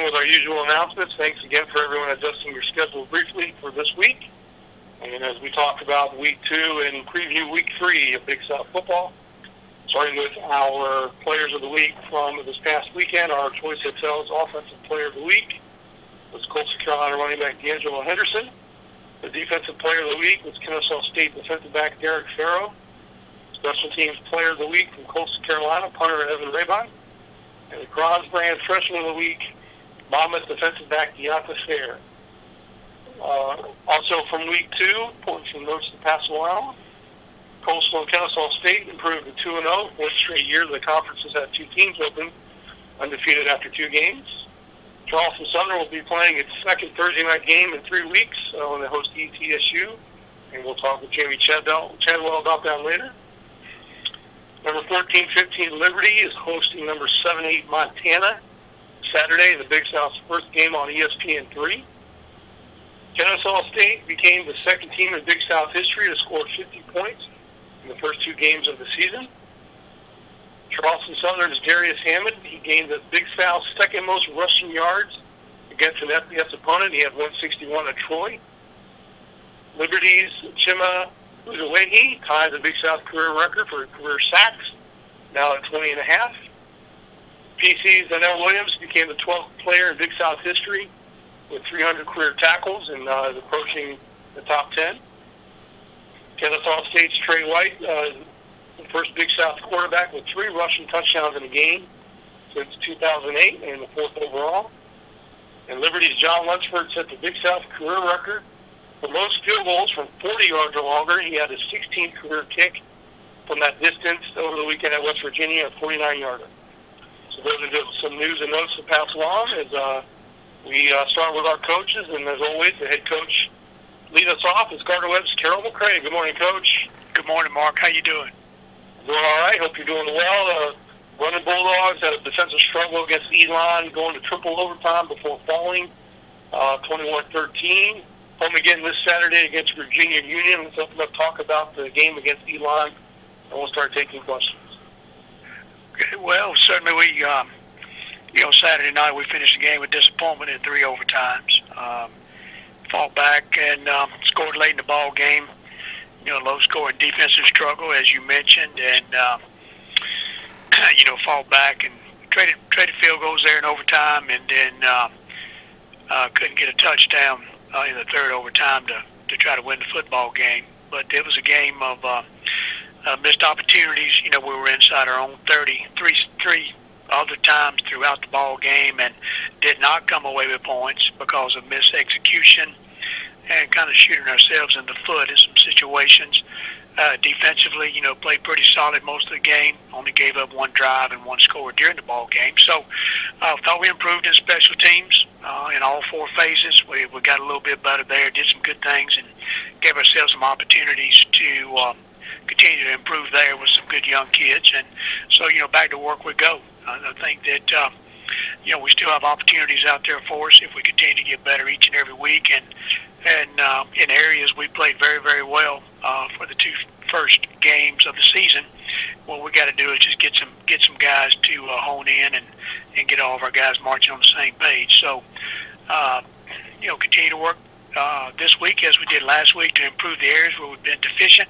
With our usual announcements, thanks again for everyone adjusting your schedule briefly for this week. And as we talk about Week 2 and preview Week 3 of Big South football, starting with our Players of the Week from this past weekend, our Choice Hotels Offensive Player of the Week was Coastal Carolina running back D'Angelo Henderson. The Defensive Player of the Week was Kennesaw State defensive back Derek Farrow. Special Teams Player of the Week from Coastal Carolina, punter Evan Rabon. And the Bronze Brand Freshman of the Week, Monmouth defensive back Deonta Fair. Also from Week 2, important some notes to pass along. Coastal and Kennesaw State improved to 2-0. Fourth straight year the conferences had two teams open, undefeated after 2 games. Charleston Southern will be playing its second Thursday night game in 3 weeks when they host ETSU. And we'll talk with Jamie Chadwell about that later. Number 14-15 Liberty is hosting number 7-8 Montana Saturday, the Big South's first game on ESPN3. Kennesaw State became the second team in Big South history to score 50 points in the first 2 games of the season. Charleston Southern's Darius Hammond, he gained the Big South's second most rushing yards against an FBS opponent. He had 161 at Troy. Liberty's Chima Uzoehi tied the Big South career record for career sacks, now at 20.5. PC's Donnell Williams became the 12th player in Big South history with 300 career tackles and is approaching the top 10. Kennesaw State's Trey White, the first Big South quarterback with 3 rushing touchdowns in a game since 2008 and the 4th overall. And Liberty's John Lunsford set the Big South career record for most field goals from 40 yards or longer. He had his 16th career kick from that distance over the weekend at West Virginia, a 49-yarder. So those are just some news and notes to pass along as we start with our coaches. And as always, the head coach lead us off is Gardner Webb's Carroll McCray. Good morning, Coach. Good morning, Mark. How you doing? Doing all right. Hope you're doing well. Running Bulldogs had a defensive struggle against Elon, going to triple overtime before falling 21-13. Home again this Saturday against Virginia Union. Let's open up talk about the game against Elon, and we'll start taking questions. Okay, well, certainly we, Saturday night we finished the game with disappointment in 3 overtimes. Fought back and scored late in the ball game. Low-scoring defensive struggle, as you mentioned, and fought back and traded field goals there in overtime, and then couldn't get a touchdown in the 3rd overtime to try to win the football game. But it was a game of missed opportunities. We were inside our own 30 three other times throughout the ball game and did not come away with points because of missed execution and kind of shooting ourselves in the foot in some situations. Defensively, played pretty solid most of the game. Only gave up 1 drive and 1 score during the ball game. So I thought we improved in special teams in all 4 phases. We got a little bit better there, did some good things, and gave ourselves some opportunities to continue to improve there with some good young kids. And so, back to work we go. I think that, we still have opportunities out there for us if we continue to get better each and every week. And in areas we played very, very well for the 2 first games of the season. What we got to do is just get some guys to hone in and get all of our guys marching on the same page. So, continue to work this week as we did last week to improve the areas where we've been deficient,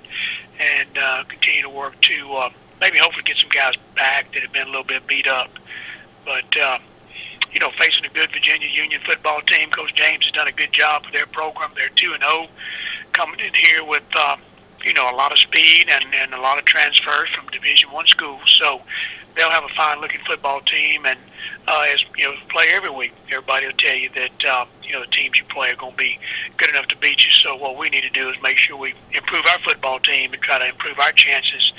and continue to work to maybe hopefully get some guys back that have been a little bit beat up. But facing a good Virginia Union football team, Coach James has done a good job with their program. They're 2-0, coming in here with a lot of speed and a lot of transfers from Division I schools. So they'll have a fine-looking football team, and as play every week, everybody will tell you that the teams you play are going to be good enough to beat you. So what we need to do is make sure we improve our football team and try to improve our chances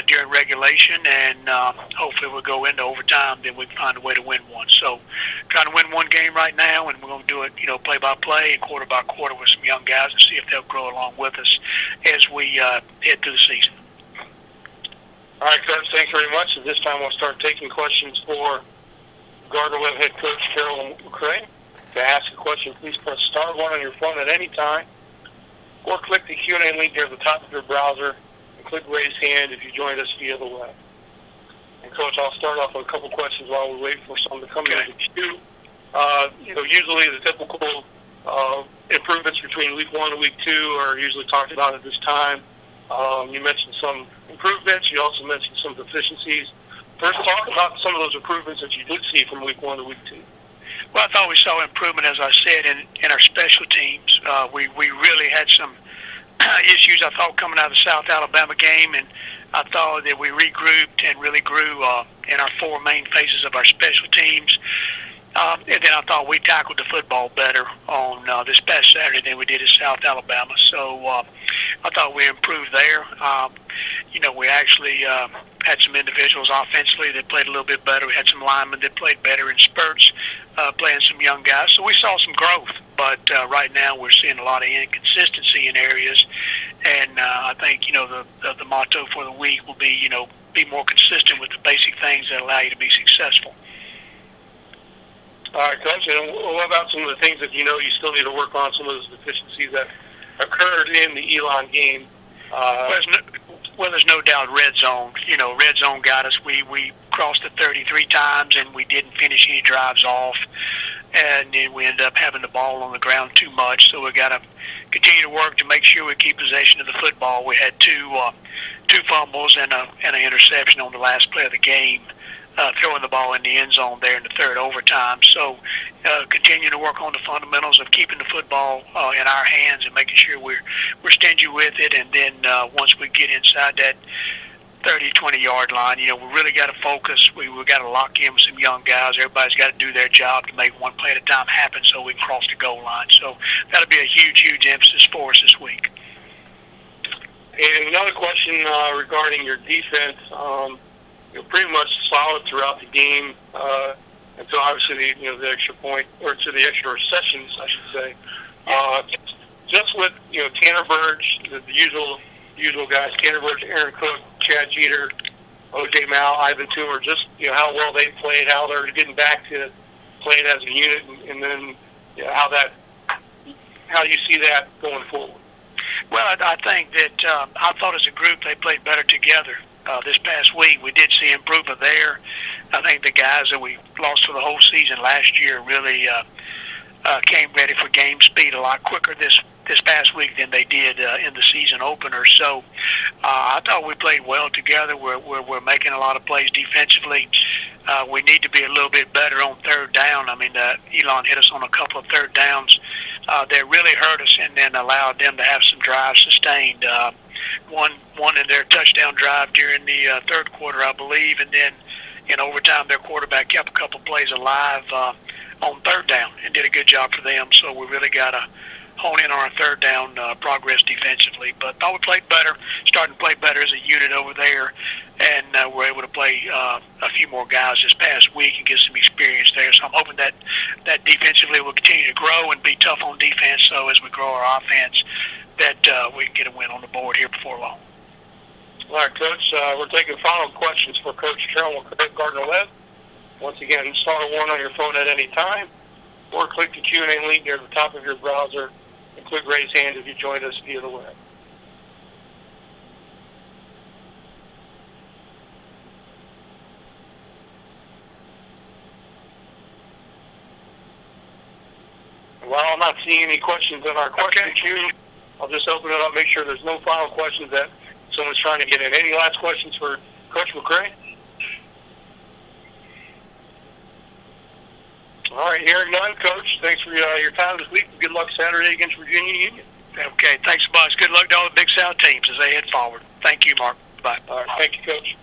during regulation, and hopefully we'll go into overtime, then we can find a way to win one. So trying to win 1 game right now, and we're going to do it, play by play and quarter by quarter with some young guys and see if they'll grow along with us as we head through the season. All right, Coach, thanks very much. At this time, we'll start taking questions for Gardner Webb head coach Carroll McCray. To ask a question, please press *1 on your phone at any time, or click the Q&A link near the top of your browser and click raise hand if you joined us via the web. And Coach, I'll start off with a couple questions while we wait for some to come into the queue. Usually the typical improvements between week 1 and week 2 are usually talked about at this time. You mentioned some improvements. You also mentioned some deficiencies. First, talk about some of those improvements that you did see from week 1 to week 2. Well, I thought we saw improvement, as I said, in our special teams. We really had some issues, I thought, coming out of the South Alabama game, and I thought that we regrouped and really grew in our 4 main phases of our special teams. And then I thought we tackled the football better on this past Saturday than we did at South Alabama. So I thought we improved there. We actually had some individuals offensively that played a little bit better. We had some linemen that played better in spurts, playing some young guys. So we saw some growth. But right now we're seeing a lot of inconsistency in areas. And I think, the motto for the week will be, be more consistent with the basic things that allow you to be successful. All right, Coach. And what about some of the things that you still need to work on, some of those deficiencies that occurred in the Elon game? There's no doubt red zone. Red zone got us. We crossed it 33 times, and we didn't finish any drives off. And then we ended up having the ball on the ground too much. So we got to continue to work to make sure we keep possession of the football. We had two fumbles and an interception on the last play of the game, throwing the ball in the end zone there in the third overtime. So continue to work on the fundamentals of keeping the football in our hands and making sure we're stingy with it. And then once we get inside that 30, 20-yard line, we really got to focus. We got to lock in with some young guys. Everybody's got to do their job to make one play at a time happen so we can cross the goal line. So that'll be a huge, huge emphasis for us this week. And another question regarding your defense. Pretty much solid throughout the game until obviously the extra point, or to the extra sessions, I should say. Just with Tanner Burge, the usual guys, Tanner Burge, Aaron Cook, Chad Jeter, O.J. Mal, Ivan Toomer, just how well they played, how they're getting back to playing as a unit, and then how you see that going forward. Well, I think that I thought as a group they played better together. This past week, we did see improvement there. I think the guys that we lost for the whole season last year really came ready for game speed a lot quicker this past week than they did in the season opener. So I thought we played well together. We're making a lot of plays defensively. We need to be a little bit better on third down. I mean, Elon hit us on a couple of third downs that really hurt us and then allowed them to have some drives sustained. One in their touchdown drive during the third quarter, I believe, and then in overtime their quarterback kept a couple plays alive on third down and did a good job for them. So we really got to hone in on our third down progress defensively. But I thought we played better, starting to play better as a unit over there, and we're able to play a few more guys this past week and get some experience there. So I'm hoping that defensively will continue to grow and be tough on defense, so as we grow our offense, that we can get a win on the board here before long. All right, Coach. We're taking final questions for Coach Carroll Gardner-Webb. Once again, star 1 on your phone at any time, or click the Q&A link near the top of your browser and click raise hand if you joined us via the web. While I'm not seeing any questions in our question queue, I'll just open it up, make sure there's no final questions that someone's trying to get in. Any last questions for Coach McCray? All right, hearing none, Coach. Thanks for your time this week. Good luck Saturday against Virginia Union. Okay, thanks a bunch. Good luck to all the Big South teams as they head forward. Thank you, Mark. Bye. All right, thank you, Coach.